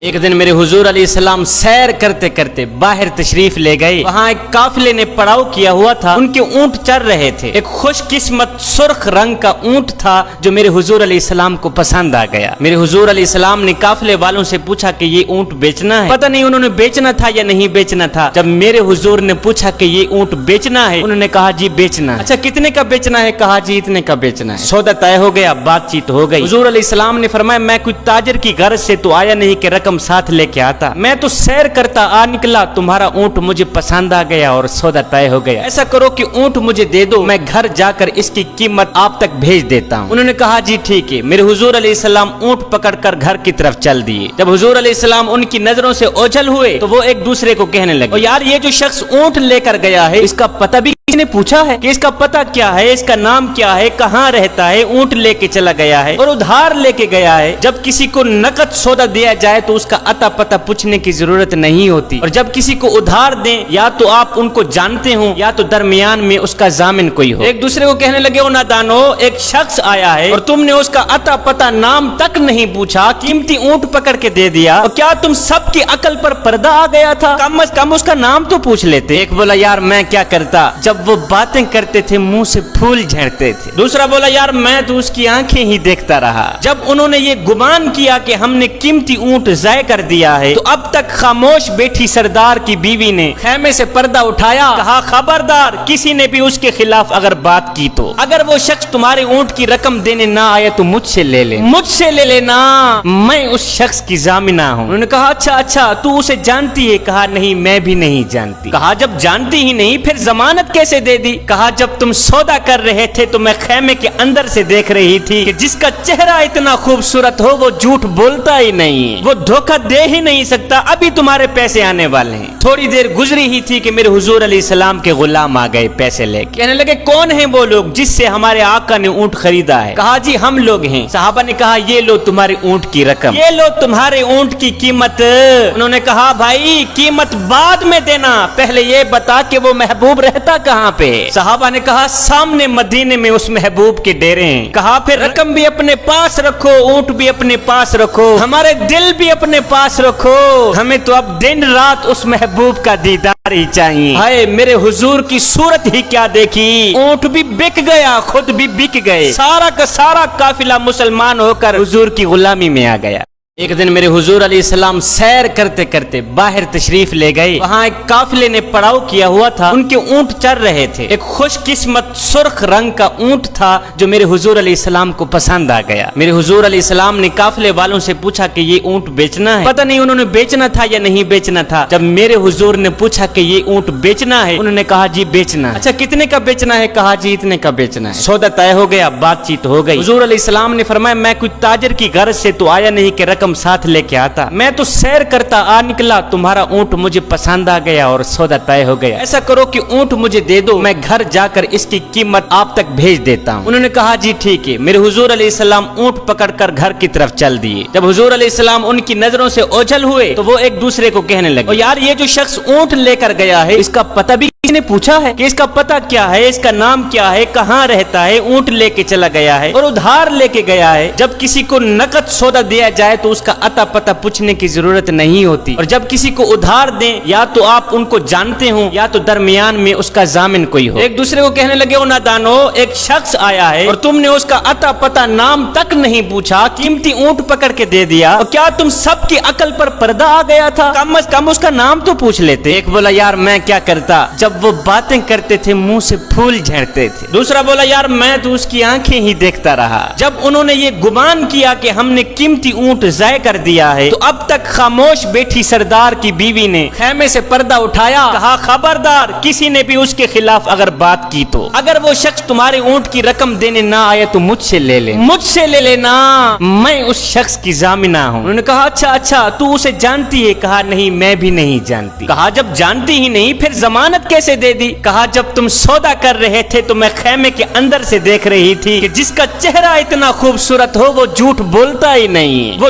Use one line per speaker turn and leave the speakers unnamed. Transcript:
ایک دن میرے حضور علیہ السلام سیر کرتے کرتے باہر تشریف لے گئے۔ وہاں ایک قافلے نے پڑاؤ کیا ہوا تھا، ان کے اونٹ چر رہے تھے۔ ایک خوش قسمت سرخ رنگ کا اونٹ تھا جو میرے حضور علیہ السلام کو پسند آ گیا۔ میرے حضور علیہ السلام نے قافلے والوں سے پوچھا کہ یہ اونٹ بیچنا ہے؟ پتہ نہیں انہوں نے بیچنا تھا یا نہیں بیچنا تھا۔ جب میرے حضور نے پوچھا کہ یہ اونٹ بیچنا ہے، انہوں نے کہا جی بیچنا ہے۔ اچھا کتنے کا بیچنا ہے؟ کہا جی اتنے کا بیچنا ہے۔ سودا طے ہو گیا، بات چیت ہو گئی۔ حضور علیہ السلام نے فرمایا میں کوئی تاجر کی غرض سے تو آیا نہیں کہ رقم ساتھ لے کے آتا، میں تو سیر کرتا آ نکلا، تمہارا اونٹ مجھے پسند آ گیا اور سودا طے ہو گیا۔ ایسا کرو کہ اونٹ مجھے دے دو، میں گھر جا کر اس کی قیمت آپ تک بھیج دیتا ہوں۔ انہوں نے کہا جی ٹھیک ہے۔ میرے حضور علیہ السلام اونٹ پکڑ کر گھر کی طرف چل دیے۔ جب حضور علیہ السلام ان کی نظروں سے اوجھل ہوئے تو وہ ایک دوسرے کو کہنے لگے یار یہ جو شخص اونٹ لے کر گیا ہے اس کا پتہ بھی کسی نے پوچھا ہے کہ اس کا پتہ کیا ہے، اس کا نام کیا ہے، کہاں رہتا ہے؟ اونٹ لے کے چلا گیا ہے اور ادھار لے کے گیا ہے۔ جب کسی کو نقد سودا دیا جائے تو اس کا اتا پتہ پوچھنے کی ضرورت نہیں ہوتی، اور جب کسی کو ادھار دیں یا تو آپ ان کو جانتے ہوں یا تو درمیان میں اس کا ضامن کوئی ہو۔ ایک دوسرے کو کہنے لگے او نادانو، ایک شخص آیا ہے اور تم نے اس کا اتا پتہ نام تک نہیں پوچھا، قیمتی اونٹ پکڑ کے دے دیا، اور کیا تم سب کی عقل پر پردہ آ گیا تھا؟ کم از کم اس کا نام تو پوچھ لیتے۔ ایک بولا یار میں کیا کرتا، جب وہ باتیں کرتے تھے منہ سے پھول جھڑتے تھے۔ دوسرا بولا یار میں تو اس کی آنکھیں ہی دیکھتا رہا۔ جب انہوں نے یہ گمان کیا کہ ہم نے قیمتی اونٹ ضائع کر دیا ہے تو اب تک خاموش بیٹھی سردار کی بیوی نے خیمے سے پردہ اٹھایا، کہا خبردار کسی نے بھی اس کے خلاف اگر بات کی تو اگر وہ شخص تمہارے اونٹ کی رقم دینے نہ آئے تو مجھ سے لے لے، مجھ سے لے لینا، میں اس شخص کی ضامنہ ہوں۔ انہوں نے کہا اچھا تو اسے جانتی ہے؟ کہا نہیں میں بھی نہیں جانتی۔ کہا جب جانتی ہی نہیں پھر ضمانت کیسے دے دی؟ کہا جب تم سودا کر رہے تھے تو میں خیمے کے اندر سے دیکھ رہی تھی کہ جس کا چہرہ اتنا خوبصورت ہو وہ جھوٹ بولتا ہی نہیں، وہ دھوکہ دے ہی نہیں سکتا، ابھی تمہارے پیسے آنے والے ہیں۔ تھوڑی دیر گزری ہی تھی کہ میرے حضور علیہ السلام کے غلام آ گئے پیسے لے کے۔ کہنے لگے کون ہیں وہ لوگ جس سے ہمارے آقا نے اونٹ خریدا ہے؟ کہا جی ہم لوگ ہیں۔ صحابہ نے کہا یہ لو تمہارے اونٹ کی رقم، یہ لو تمہارے اونٹ کی قیمت۔ انہوں نے کہا بھائی قیمت بعد میں دینا، پہلے یہ بتا کہ وہ محبوب رہتا کہاں پہ؟ صحابہ نے کہا سامنے مدینے میں اس محبوب کے ڈیرے ہیں۔ کہا پھر رقم بھی اپنے پاس رکھو، اونٹ بھی اپنے پاس رکھو، ہمارے دل بھی اپنے پاس رکھو، ہمیں تو اب دن رات اس محبوب کا دیدار ہی چاہیے۔ ہائے میرے حضور کی صورت ہی کیا دیکھی، اونٹ بھی بک گیا، خود بھی بک گئے، سارا کا سارا قافلہ مسلمان ہو کر حضور کی غلامی میں آ گیا۔ ایک دن میرے حضور علیہ السلام سیر کرتے کرتے باہر تشریف لے گئے۔ وہاں ایک قافلے نے پڑاؤ کیا ہوا تھا، ان کے اونٹ چر رہے تھے۔ ایک خوش قسمت سرخ رنگ کا اونٹ تھا جو میرے حضور علیہ السلام کو پسند آ گیا۔ میرے حضور علیہ السلام نے قافلے والوں سے پوچھا کہ یہ اونٹ بیچنا ہے؟ پتہ نہیں انہوں نے بیچنا تھا یا نہیں بیچنا تھا۔ جب میرے حضور نے پوچھا کہ یہ اونٹ بیچنا ہے، انہوں نے کہا جی بیچنا ہے۔ اچھا کتنے کا بیچنا ہے؟ کہا جی اتنے کا بیچنا ہے۔ سودا طے ہو گیا، بات چیت ہو گئی۔ حضور علیہ السلام نے فرمایا میں کوئی تاجر کی غرض سے تو آیا نہیں کہ رقم ساتھ لے کے آتا، میں تو سیر کرتا آ نکلا، تمہارا اونٹ مجھے پسند آ گیا اور سودا طے ہو گیا۔ ایسا کرو کہ اونٹ مجھے دے دو، میں گھر جا کر اس کی قیمت آپ تک بھیج دیتا ہوں۔ انہوں نے کہا جی ٹھیک ہے۔ میرے حضور علیہ السلام اونٹ پکڑ کر گھر کی طرف چل دیے۔ جب حضور علیہ السلام ان کی نظروں سے اوجھل ہوئے تو وہ ایک دوسرے کو کہنے لگے یار یہ جو شخص اونٹ لے کر گیا ہے اس کا پتہ بھی کسی نے پوچھا ہے کہ اس کا پتہ کیا ہے، اس کا نام کیا ہے، کہاں رہتا ہے؟ اونٹ لے کے چلا گیا ہے اور ادھار لے کے گیا ہے۔ جب کسی کو نقد سودا دیا جائے تو اس کا اتا پتہ پوچھنے کی ضرورت نہیں ہوتی، اور جب کسی کو ادھار دیں یا تو آپ ان کو جانتے ہوں یا تو درمیان میں اس کا ضامن کوئی ہو۔ ایک دوسرے کو کہنے لگے او نادانو، ایک شخص آیا ہے اور تم نے اس کا اتا پتہ نام تک نہیں پوچھا، قیمتی اونٹ پکڑ کے دے دیا، اور کیا تم سب کی عقل پر پردہ آ گیا تھا؟ کم از کم اس کا نام تو پوچھ لیتے۔ ایک بولا یار میں کیا کرتا، جب وہ باتیں کرتے تھے منہ سے پھول جھڑتے تھے۔ دوسرا بولا یار میں تو اس کی آنکھیں ہی دیکھتا رہا۔ جب انہوں نے یہ گمان کیا کہ ہم نے قیمتی اونٹ ضائع کر دیا ہے تو اب تک خاموش بیٹھی سردار کی بیوی نے خیمے سے پردہ اٹھایا، کہا خبردار کسی نے بھی اس کے خلاف اگر بات کی تو اگر وہ شخص تمہارے اونٹ کی رقم دینے نہ آئے تو مجھ سے لے لے، مجھ سے لے لینا، میں اس شخص کی ضامنہ ہوں۔ انہوں نے کہا اچھا تو اسے جانتی ہے؟ کہا نہیں میں بھی نہیں جانتی۔ کہا جب جانتی ہی نہیں پھر ضمانت کیسے دے دی؟ کہا جب تم سودا کر رہے تھے تو میں خیمے کے اندر سے دیکھ رہی تھی کہ جس کا چہرہ اتنا خوبصورت ہو وہ جھوٹ بولتا ہی نہیں، وہ